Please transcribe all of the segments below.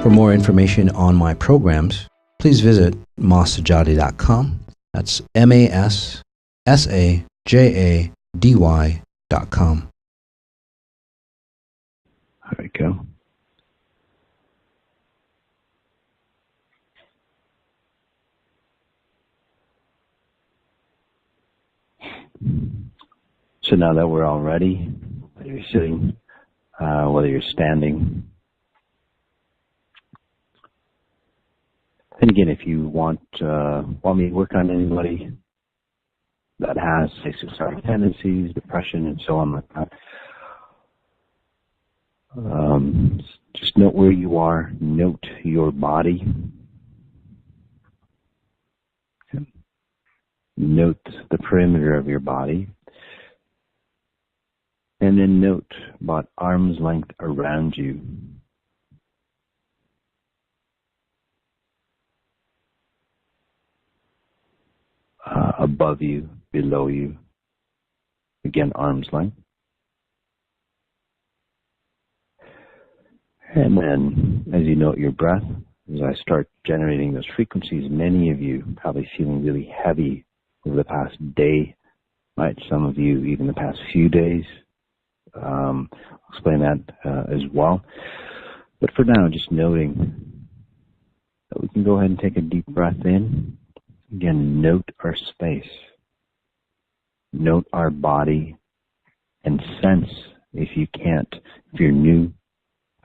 For more information on my programs, please visit masajady.com. That's MASSAJADY.com. There we go. So now that we're all ready, whether you're sitting, whether you're standing, and again, if you want me to work on anybody that has, say, suicidal tendencies, depression, and so on like that, just note where you are, note your body, okay. Note the perimeter of your body, and then note about arm's length around you. Above you, below you, again, arm's length. And then, as you note your breath, as I start generating those frequencies, many of you probably feeling really heavy over the past day, right? Some of you even the past few days. I'll explain that as well. But for now, just noting that we can go ahead and take a deep breath in. Again, note our space, note our body, and sense, if you can't, if you're new,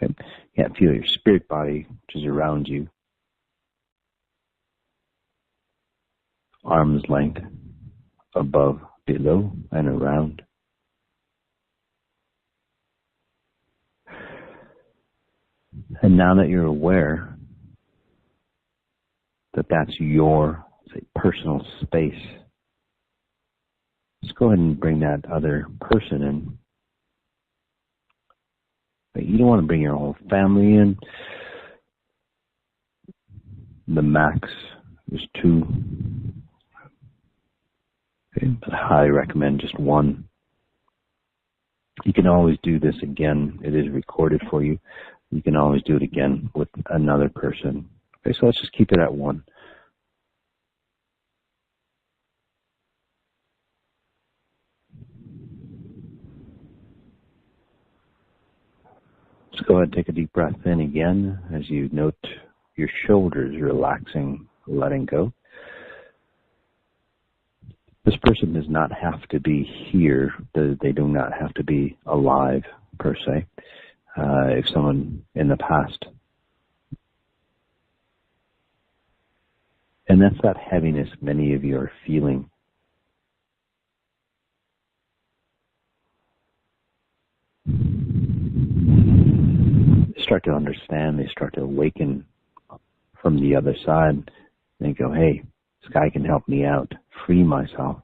okay, you can't feel your spirit body, which is around you, arm's length, above, below, and around. And now that you're aware that that's your personal space, let's go ahead and bring that other person in. But you don't want to bring your whole family in. The max is 2. Okay, but I highly recommend just 1. You can always do this again. It is recorded for you. You can always do it again with another person. Okay, so let's just keep it at 1. Let's go ahead and take a deep breath in again as you note your shoulders relaxing, letting go. This person does not have to be here. They do not have to be alive, per se. If someone in the past. And that's that heaviness many of you are feeling. They start to understand, they start to awaken from the other side. They go, hey, this guy can help me out, free myself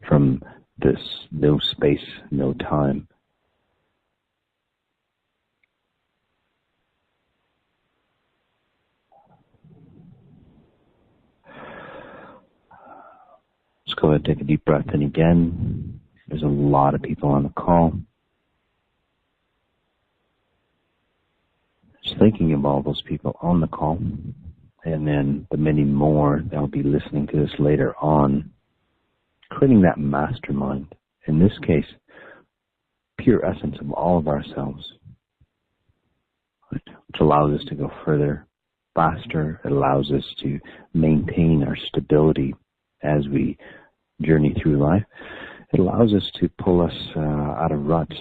from this no space, no time. Let's go ahead and take a deep breath in again. There's a lot of people on the call. Just thinking of all those people on the call, and then the many more that will be listening to this later on, creating that mastermind. In this case, pure essence of all of ourselves, which allows us to go further, faster. It allows us to maintain our stability as we journey through life. It allows us to pull us out of ruts.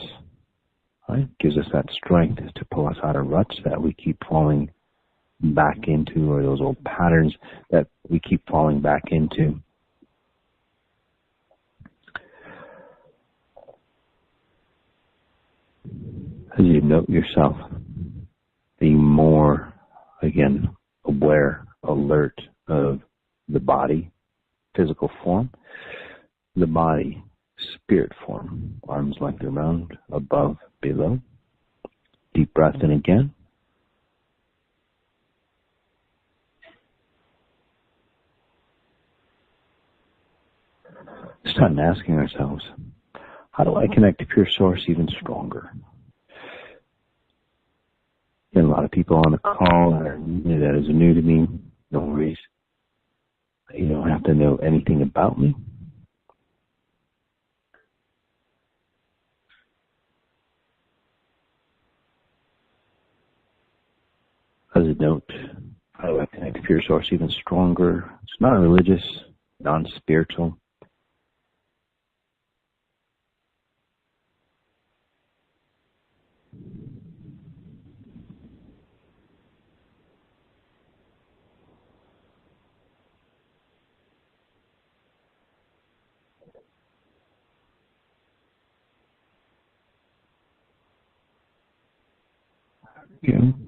Right? Gives us that strength to pull us out of ruts that we keep falling back into, or those old patterns that we keep falling back into. As you note yourself, being more, again, aware, alert of the body, physical form, the body, spirit form, arms length around, above, below. Deep breath in again. Start asking ourselves, how do I connect to pure source even stronger? lot of people on the call that is new to me. No worries. You don't have to know anything about me. As a note, how do I connect to Pure Source even stronger? It's not religious, non-spiritual.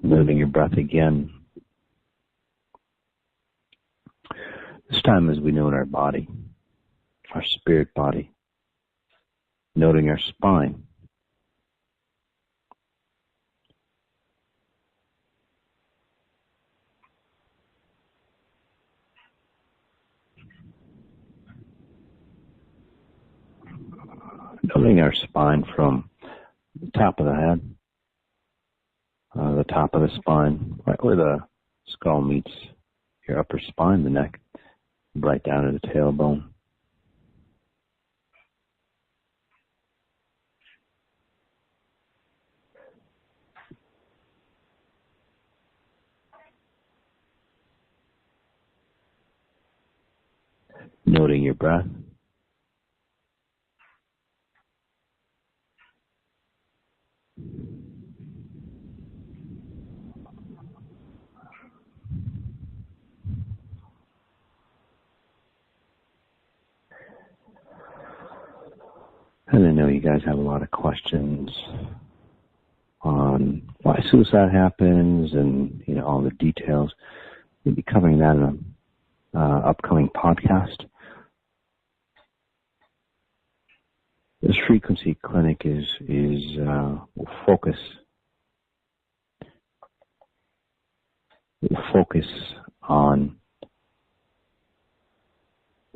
Noting your breath again. This time as we note our body, our spirit body, noting our spine. Noting our spine from the top of the head, the top of the spine, right where the skull meets your upper spine, the neck, right down to the tailbone. Noting your breath. And I know you guys have a lot of questions on why suicide happens and, all the details. We'll be covering that in an upcoming podcast. This frequency clinic will focus on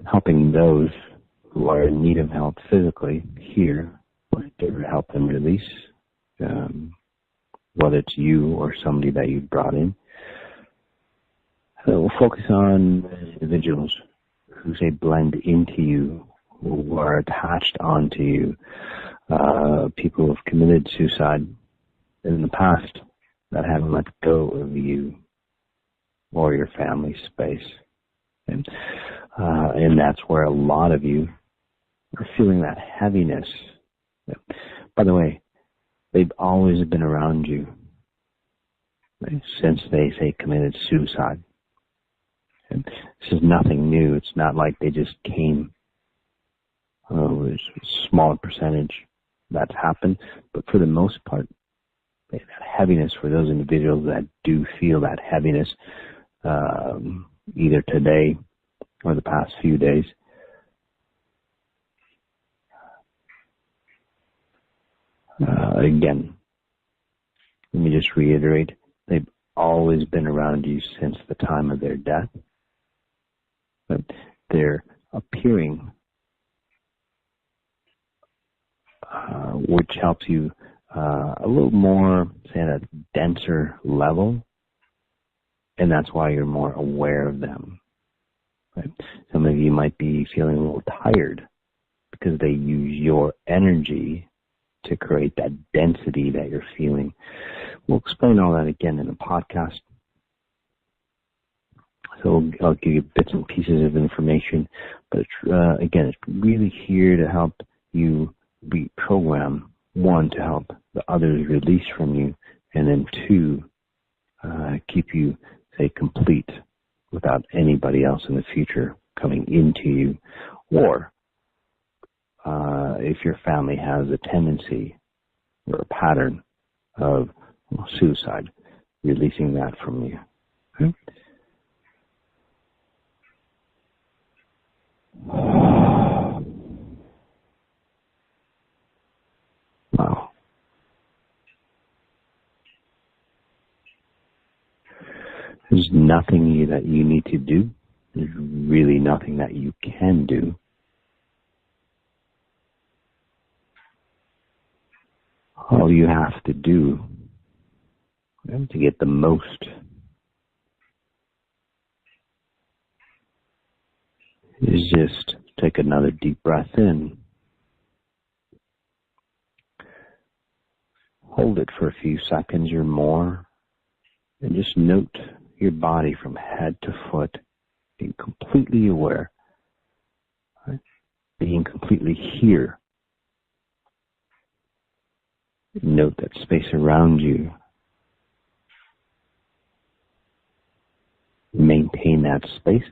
helping those who are in need of help physically here, to help them release, whether it's you or somebody that you've brought in. So we'll focus on individuals who say blend into you, who are attached onto you, people who have committed suicide in the past that haven't let go of you or your family space. And that's where a lot of you are feeling that heaviness. By the way, they've always been around you, right, since they say committed suicide. And this is nothing new. It's not like they just came. There's a smaller percentage that's happened, but for the most part, that heaviness, for those individuals that do feel that heaviness, either today or the past few days, again, let me just reiterate, they've always been around you since the time of their death, but they're appearing, which helps you a little more, say, at a denser level, and that's why you're more aware of them. Right? Some of you might be feeling a little tired because they use your energy to create that density that you're feeling. We'll explain all that again in the podcast. So I'll give you bits and pieces of information, but again, it's really here to help you reprogram, one, to help the others release from you, and then two, keep you, say, complete without anybody else in the future coming into you, or if your family has a tendency or a pattern of suicide, releasing that from you. Okay? Wow. There's nothing that you need to do. There's really nothing that you can do. All you have to do And to get the most is just take another deep breath in. Hold it for a few seconds or more, and just note your body from head to foot, being completely aware, right? Being completely here. Note that space around you. Maintain that space.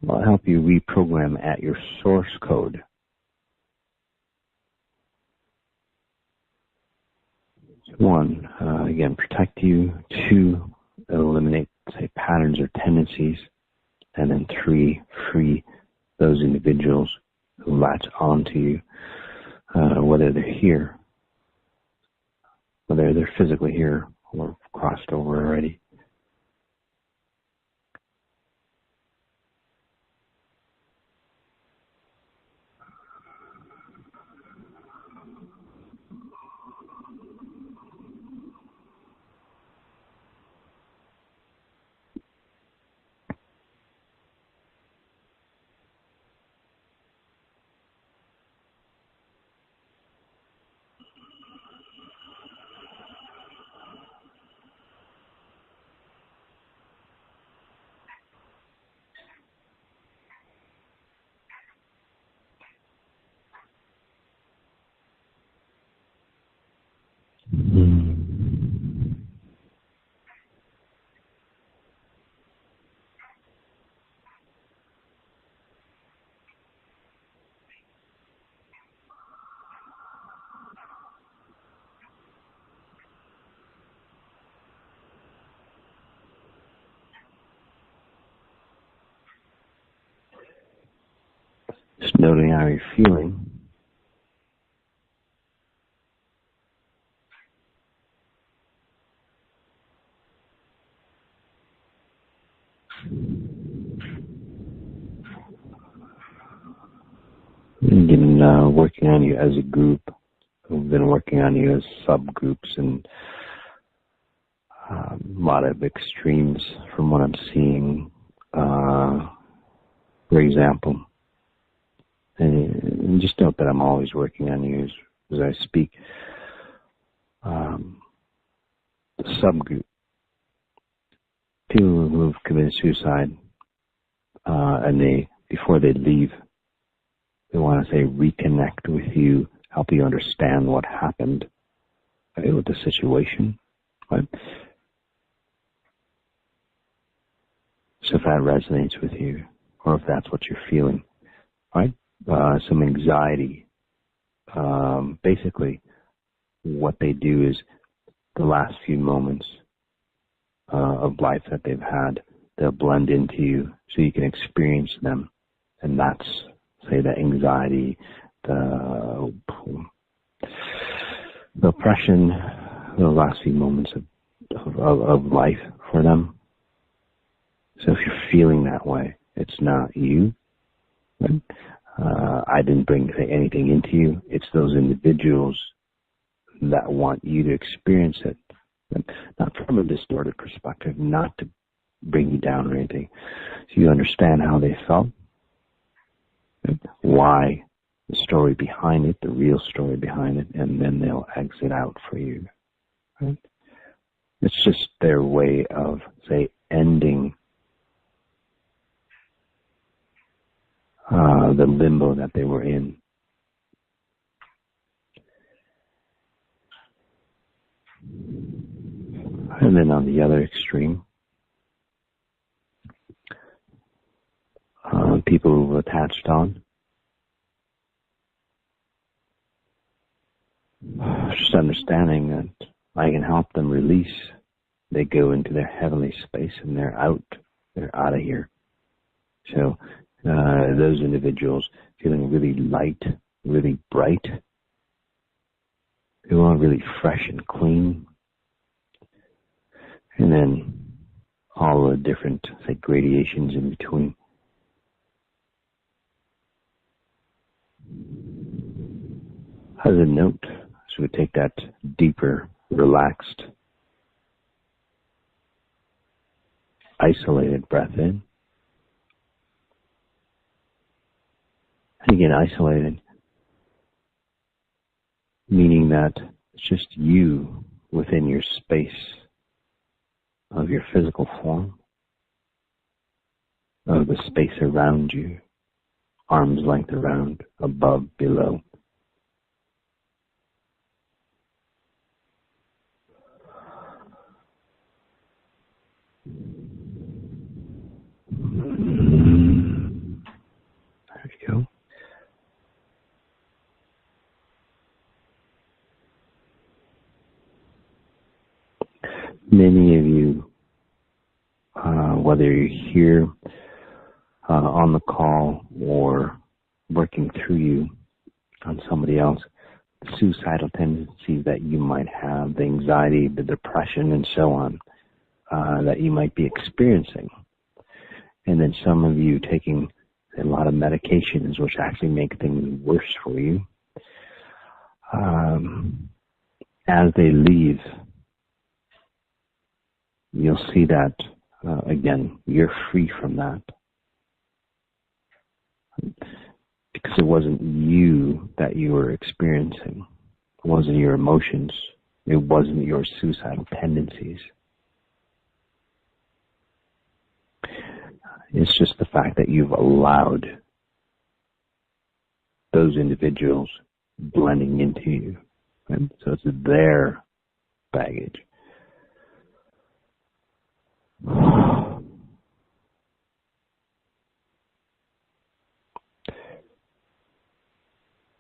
I'll help you reprogram at your source code. One, again, protect you. Two, eliminate, say, patterns or tendencies. And then three, free those individuals who latch onto you, whether they're here, whether they're physically here or crossed over already. Just noting how you're feeling. We've been working on you as a group. We've been working on you as subgroups, and a lot of extremes from what I'm seeing. For example, and just note that I'm always working on you as I speak. The subgroup, people who have committed suicide, and before they leave, they want to say reconnect with you, help you understand what happened, right, with the situation, right? So if that resonates with you, or if that's what you're feeling, right? Some anxiety. Basically, what they do is the last few moments of life that they've had, they'll blend into you so you can experience them. And that's, say, the anxiety, the oppression, the last few moments of life for them. So if you're feeling that way, it's not you. Right? I didn't bring anything into you. It's those individuals that want you to experience it. Not from a distorted perspective, not to bring you down or anything. So you understand how they felt, right? Why, the story behind it, the real story behind it, and then they'll exit out for you. Right? It's just their way of, say, ending the limbo that they were in. And then on the other extreme, people who've attached on, just understanding that I can help them release. They go into their heavenly space and they're out of here. So those individuals feeling really light, really bright, they want really fresh and clean. And then all the different, say, gradations in between. As a note, so we take that deeper, relaxed isolated breath in. And again, isolated, meaning that it's just you within your space of your physical form, of the space around you, arm's length around, above, below. There we go. Many of you, whether you're here on the call or working through you on somebody else, the suicidal tendencies that you might have, the anxiety, the depression, and so on, that you might be experiencing. And then some of you taking a lot of medications which actually make things worse for you. As they leave, you'll see that, again, you're free from that. Because it wasn't you that you were experiencing. It wasn't your emotions. It wasn't your suicidal tendencies. It's just the fact that you've allowed those individuals blending into you. Right? So it's their baggage.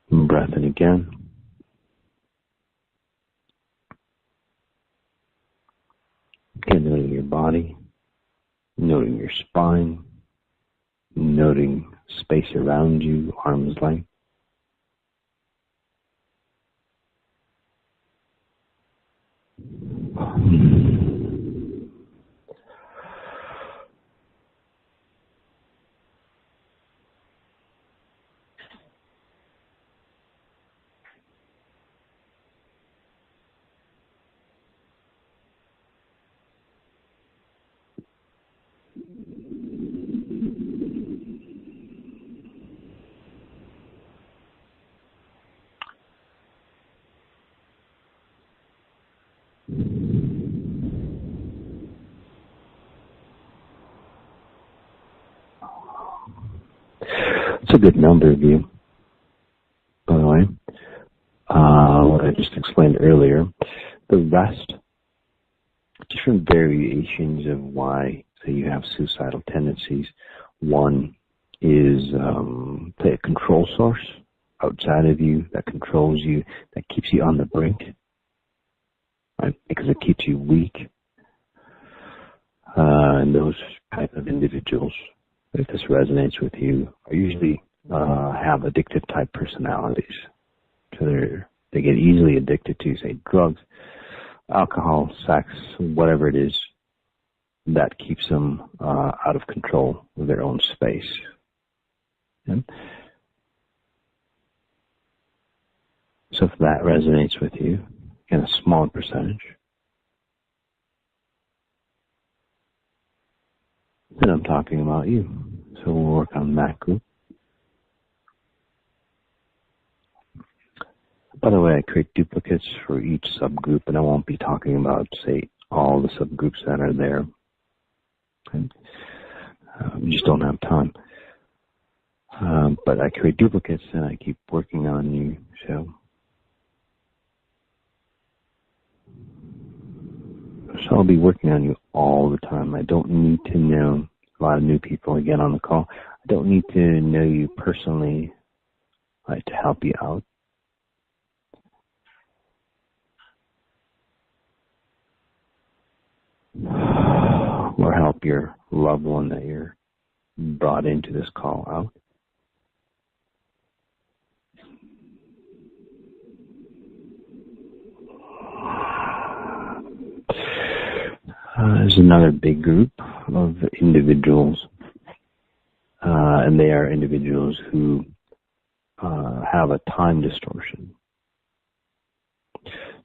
Breath in again. And noting your body, noting your spine, noting space around you, arm's length. It's a good number of you, by the way. What I just explained earlier. The rest, different variations of why, say, you have suicidal tendencies. One is, say, a control source outside of you that controls you, that keeps you on the brink, right? Because it keeps you weak. And those type of individuals, if this resonates with you, are usually have addictive type personalities. So they get easily addicted to, say, drugs, alcohol, sex, whatever it is that keeps them out of control of their own space. Okay? So if that resonates with you, in a small percentage, then I'm talking about you. So we'll work on that group. By the way, I create duplicates for each subgroup, and I won't be talking about, say, all the subgroups that are there. Okay? We just don't have time. But I create duplicates, and I keep working on you. So I'll be working on you all the time. I don't need to know, a lot of new people again on the call, I don't need to know you personally, right, to help you out. Or help your loved one that you're brought into this call out. There's another big group of individuals, and they are individuals who have a time distortion.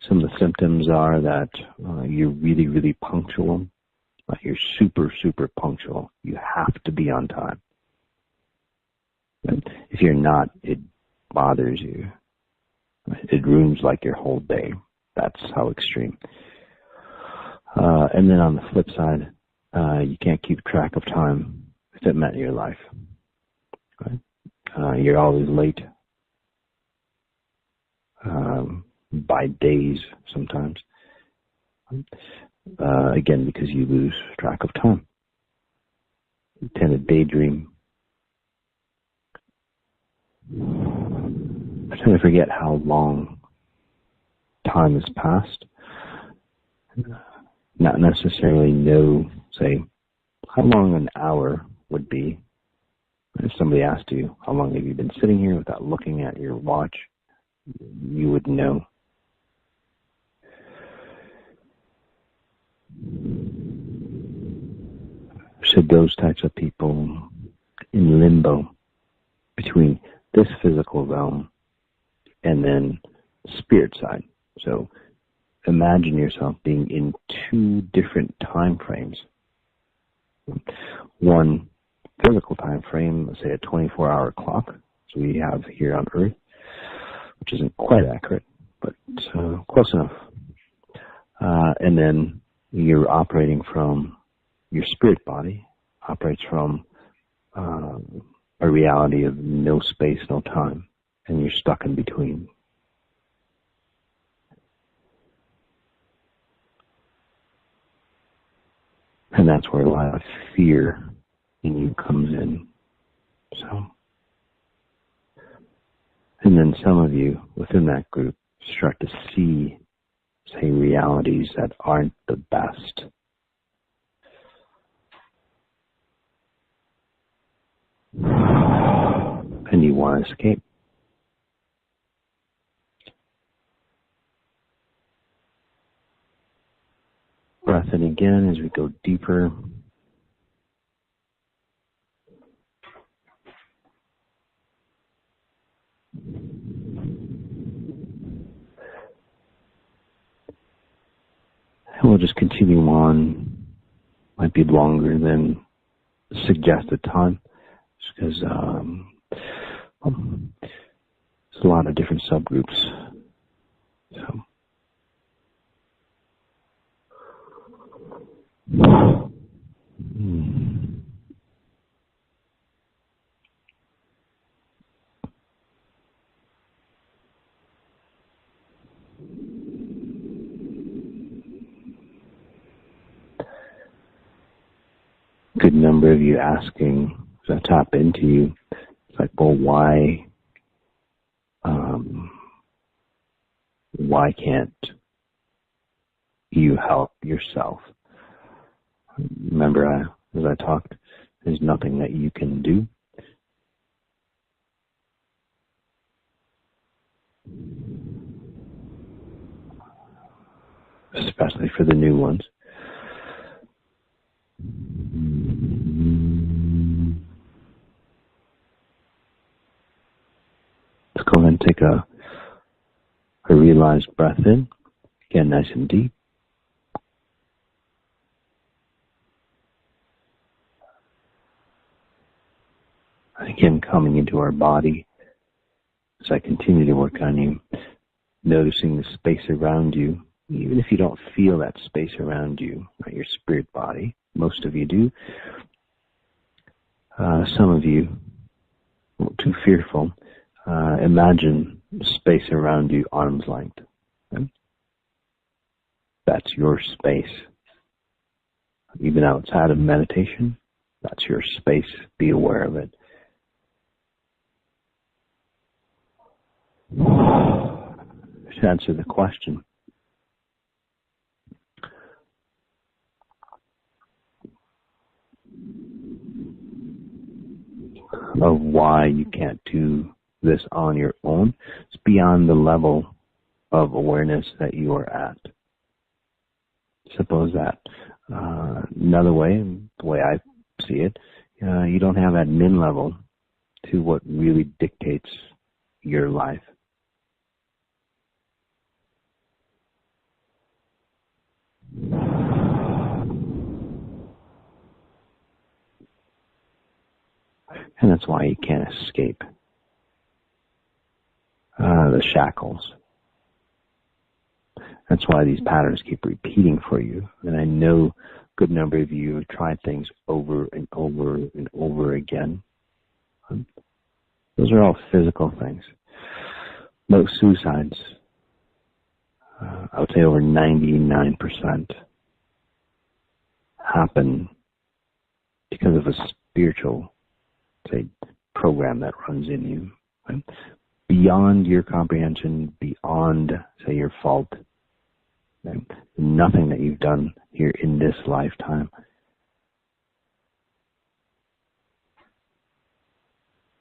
Some of the symptoms are that you're really, really punctual. Right? You're super, super punctual. You have to be on time. And if you're not, it bothers you. Right? It ruins like your whole day. That's how extreme. And then on the flip side, you can't keep track of time if it meant your life. Right? You're always late. By days sometimes. Again, because you lose track of time. You tend to daydream. I tend to forget how long time has passed. Not necessarily know, say, how long an hour would be. If somebody asked you, how long have you been sitting here without looking at your watch, you would know. So those types of people in limbo between this physical realm and then spirit side. So imagine yourself being in two different time frames. One physical time frame, let's say a 24-hour clock, so we have here on Earth, which isn't quite accurate, but close enough. And then you're operating from your spirit body, operates from a reality of no space, no time, and you're stuck in between. And that's where a lot of fear in you comes in. So, and then some of you within that group start to see, say, realities that aren't the best. And you want to escape. Breath in again as we go deeper. And we'll just continue on. Might be longer than suggested time, just because there's a lot of different subgroups. So. Good number of you asking, as I tap into you, it's like, well, why can't you help yourself? Remember, as I talked, there's nothing that you can do. Especially for the new ones. Let's go ahead and take a realized breath in. Again, nice and deep. Again, coming into our body as I continue to work on you, noticing the space around you, even if you don't feel that space around you, right, your spirit body. Most of you do. Some of you, too fearful, imagine space around you, arm's length. Okay? That's your space. Even outside of meditation, that's your space. Be aware of it. To answer the question, of why you can't do this on your own, it's beyond the level of awareness that you are at. Suppose that. Another way, the way I see it, you don't have admin level to what really dictates your life. And that's why you can't escape the shackles. That's why these patterns keep repeating for you. And I know a good number of you have tried things over and over and over again. Those are all physical things. Most suicides, I would say over 99%, happen because of a spiritual, say, program that runs in you. Right? Beyond your comprehension, beyond, say, your fault. Right? Nothing that you've done here in this lifetime.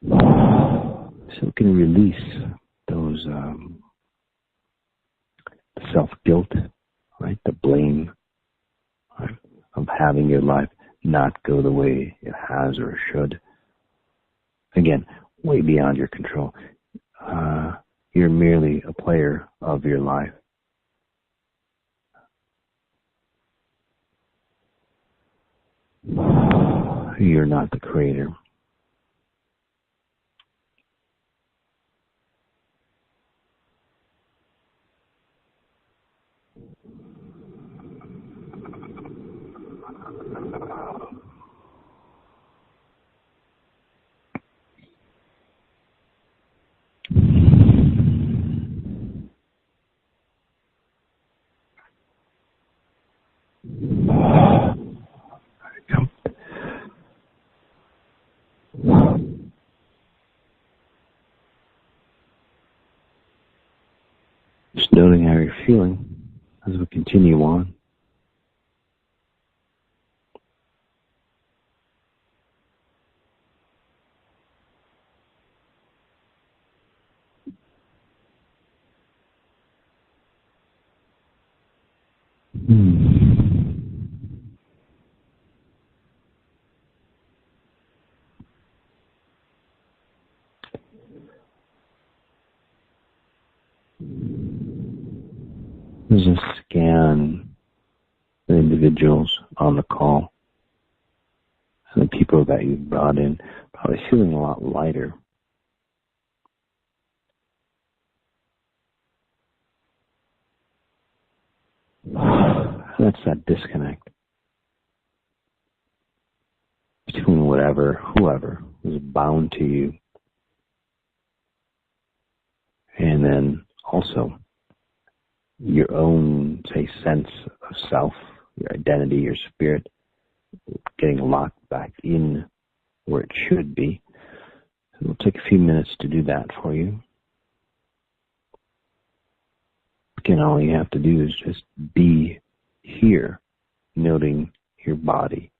So it can release those self-guilt, right? The blame, right, of having your life not go the way it has or should. Again, way beyond your control. You're merely a player of your life. You're not the creator. Just noting how you're feeling as we continue on. There's a scan the individuals on the call and the people that you've brought in, probably feeling a lot lighter. That's that disconnect between whoever is bound to you, and then also your own, say, sense of self, your identity, your spirit, getting locked back in where it should be. So it'll take a few minutes to do that for you. Again, all you have to do is just be here, noting your body.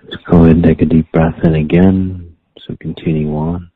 Let's go ahead and take a deep breath in again. So continue on.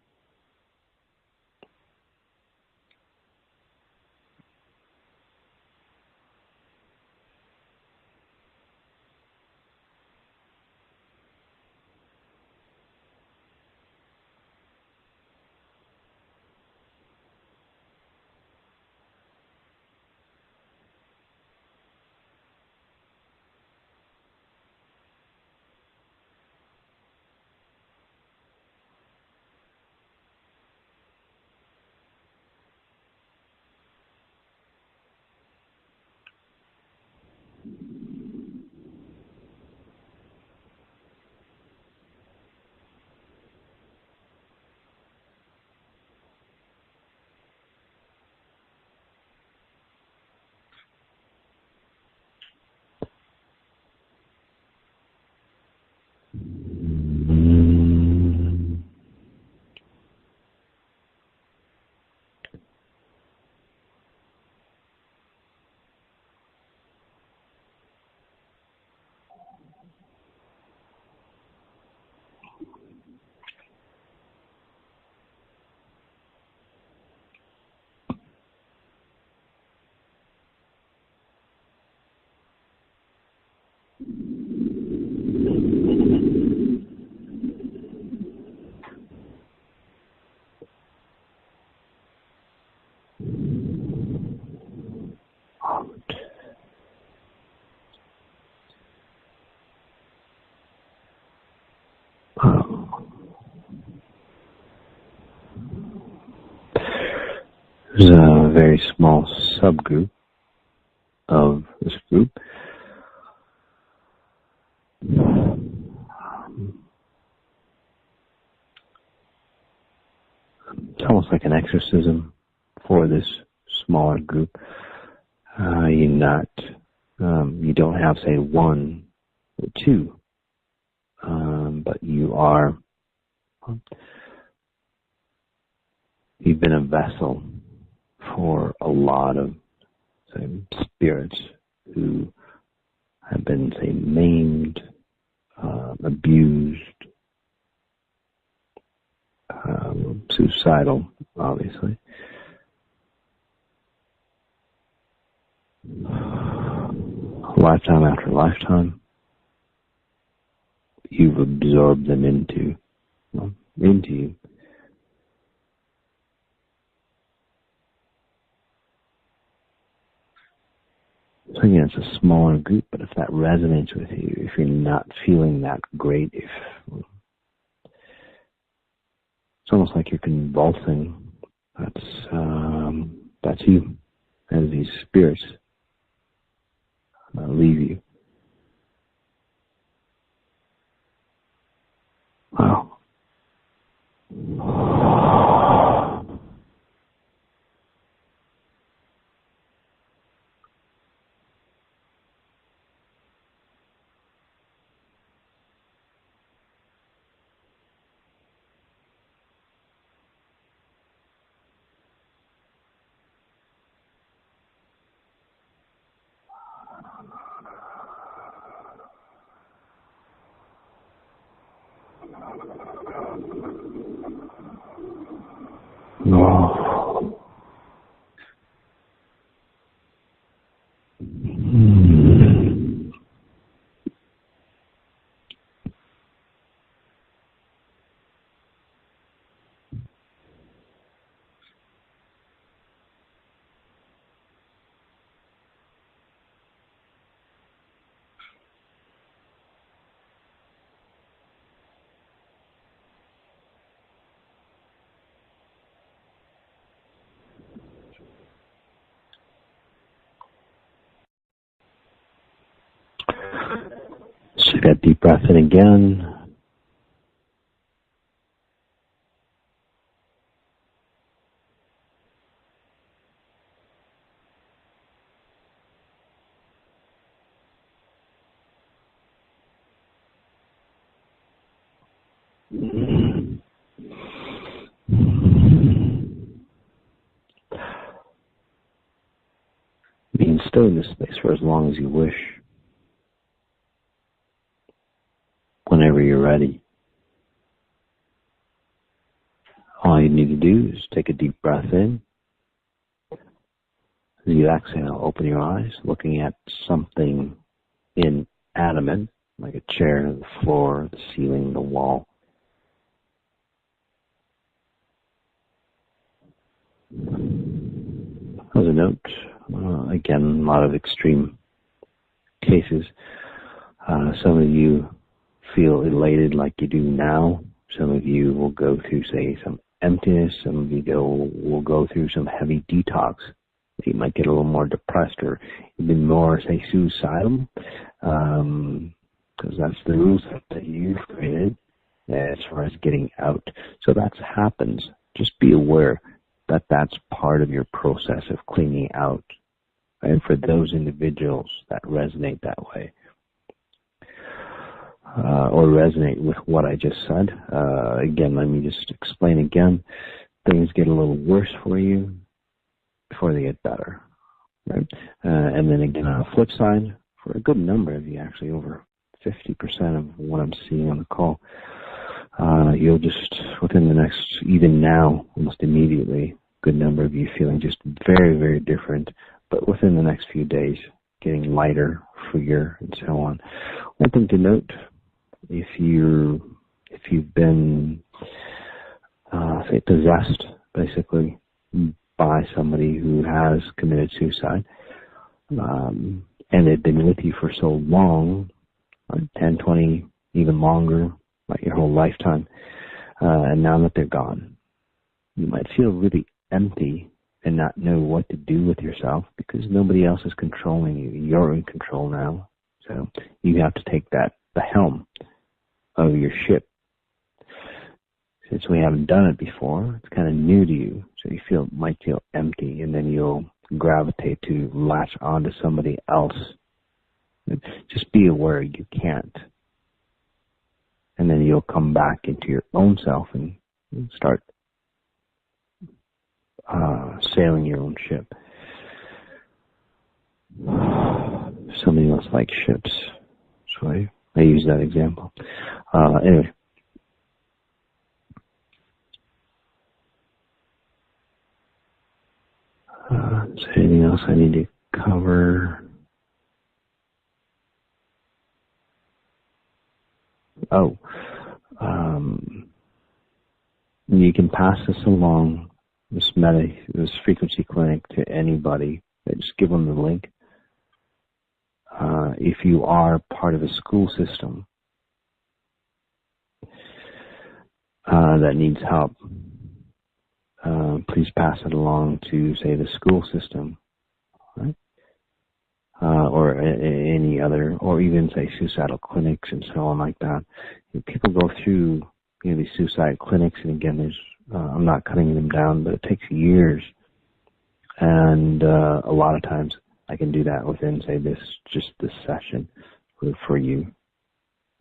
There's a very small subgroup of this group. It's almost like an exorcism for this smaller group. You don't have, say, one or two, but you've been a vessel for a lot of, say, spirits who have been, say, maimed, abused, suicidal, obviously. Lifetime after lifetime, you've absorbed them into you. So again, it's a smaller group, but if that resonates with you, if you're not feeling that great, it's almost like you're convulsing. That's you, as these spirits leave you. Wow. Oh. Take that deep breath in again. Being still in this space for as long as you wish. Whenever you're ready, all you need to do is take a deep breath in. As you exhale, open your eyes, looking at something inanimate, like a chair, the floor, the ceiling, the wall. As a note, again, a lot of extreme cases. Some of you feel elated like you do now. Some of you will go through, say, some emptiness. Some of you will go through some heavy detox. You might get a little more depressed or even more, say, suicidal, because that's the rules that you've created as far as getting out. So that happens. Just be aware that that's part of your process of cleaning out. And for those individuals that resonate that way, or resonate with what I just said, again, let me just explain again. Things get a little worse for you before they get better, right? And then again, on the flip side, for a good number of you, actually over 50% of what I'm seeing on the call, you'll just, within the next, even now, almost immediately, good number of you feeling just very, very different, but within the next few days, getting lighter, freer, and so on. One thing to note, if you've been, say, possessed, basically, by somebody who has committed suicide, and they've been with you for so long, 10, 20, even longer, like your whole lifetime, and now that they're gone, you might feel really empty and not know what to do with yourself because nobody else is controlling you. You're in control now. So you have to take the helm of your ship. Since we haven't done it before, it's kind of new to you. So you might feel empty, and then you'll gravitate to latch onto somebody else. Just be aware you can't. And then you'll come back into your own self and start sailing your own ship. Somebody else likes ships, so I use that example. Anyway. Is there anything else I need to cover? You can pass this along, this frequency clinic, to anybody. Just give them the link. If you are part of a school system that needs help, please pass it along to, say, the school system, right? Or any other, or even, say, suicidal clinics and so on like that. People go through these suicide clinics, and again, I'm not cutting them down, but it takes years. And a lot of times I can do that within, say, this session for you,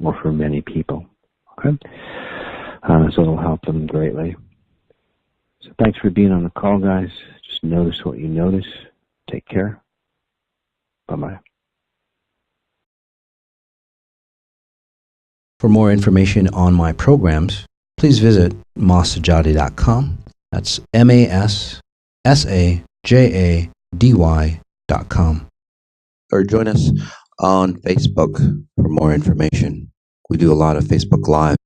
or for many people. Okay? So it'll help them greatly. So thanks for being on the call, guys. Just notice what you notice. Take care. Bye-bye. For more information on my programs, please visit masajadi.com. That's MASSAJADY.com. Or join us on Facebook for more information. We do a lot of Facebook Live.